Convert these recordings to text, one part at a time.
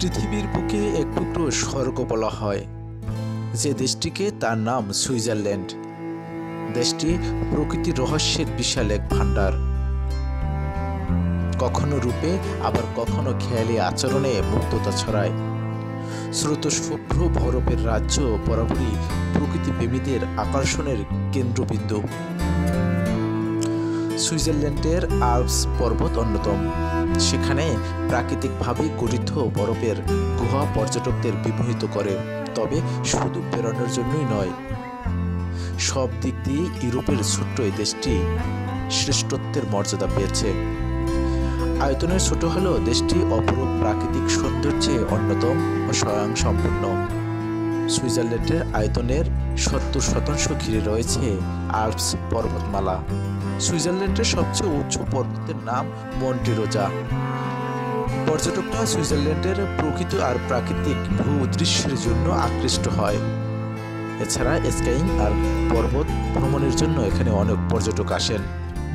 পৃথিবীর বুকে এক টুকরো স্বর্গ বলা হয় যে দেশটিকে, তার নাম সুইজারল্যান্ড। দেশটি প্রকৃতির রহস্যের বিশাল এক ভাণ্ডার। কখনো রূপে, আবার কখনো খেয়ালি আচরণে মুগ্ধতা ছড়ায়। স্রোতস্বভ্র বরফের রাজ্য বরাবরই প্রকৃতিপ্রেমীদের আকর্ষণের কেন্দ্রবিন্দু। সুইজারল্যান্ডের আল্পস পর্বত অন্যতম। সেখানে প্রাকৃতিকভাবে গঠিত বরফের গুহা পর্যটকদের বিমোহিত করে। তবে শুধু বেড়ানোর জন্যই নয়, সব দিক দিয়ে ইউরোপের ছোট্ট এই দেশটি শ্রেষ্ঠত্বের মর্যাদা পেয়েছে। আয়তনের ছোট হলেও দেশটি অপরূপ প্রাকৃতিক সৌন্দর্যে অন্যতম ও স্বয়ংসম্পূর্ণ। সুইজারল্যান্ডের আয়তনের 70% ঘিরে রয়েছে আল্পস পর্বতমালা। সুইজারল্যান্ডের সবচেয়ে উচ্চ পর্বতের নাম মন্টি রোজা। পর্যটকরা সুইজারল্যান্ডের প্রকৃত আর প্রাকৃতিক ভূদৃশ্যের জন্য আকৃষ্ট হয়। এছাড়া স্কাইং আর পর্বত ভ্রমণের জন্য এখানে অনেক পর্যটক আসেন।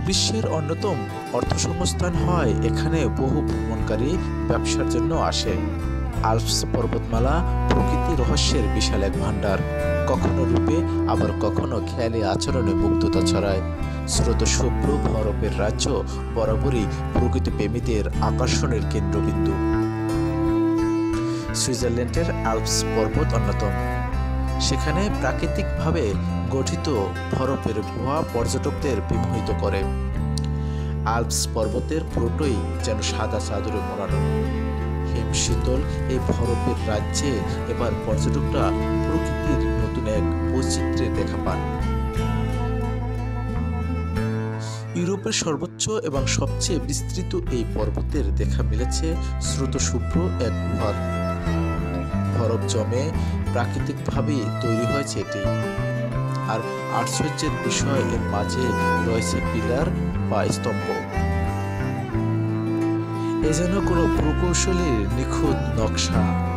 বিশ্বের অন্যতম অর্থসংস্থান হয় এখানে বহু ভ্রমণকারী ব্যবসার জন্য আসে। আল্পস পর্বতমালা প্রকৃতি রহস্যের বিশাল এক ভাণ্ডার। কখনো রূপে, আবার কখনো খেয়ালি আচরণে মুগ্ধতা ছড়ায়। স্রোতস্বভ্র বরফের রাজ্য বরাবরই প্রকৃতিপ্রেমীদের আকর্ষণের কেন্দ্রবিন্দু। সুইজারল্যান্ডের আল্পস পর্বত অন্যতম। সেখানে প্রাকৃতিকভাবে গঠিত বরফের গুহা পর্যটকদের বিমোহিত করে। আল্পস পর্বতের পুরোটাই যেন সাদা চাদরে মোড়ানো। হিমশীতল এই বরফের রাজ্যে এবার পর্যটকরা প্রকৃতির নতুন এক বৈচিত্র্যের দেখা পান। ইউরোপের সর্বোচ্চ এবং সবচেয়ে বিস্তৃত এই পর্বতের দেখা মিলেছে স্রোতস্বভ্র এক গুহার। বরফ জমে প্রাকৃতিকভাবে তৈরি হয়েছে এটি। আর আশ্চর্যের বিষয়, এর মাঝে রয়েছে পিলার বা স্তম্ভ। এ যেন কোনো প্রকৌশলীর নিখুঁত নকশা।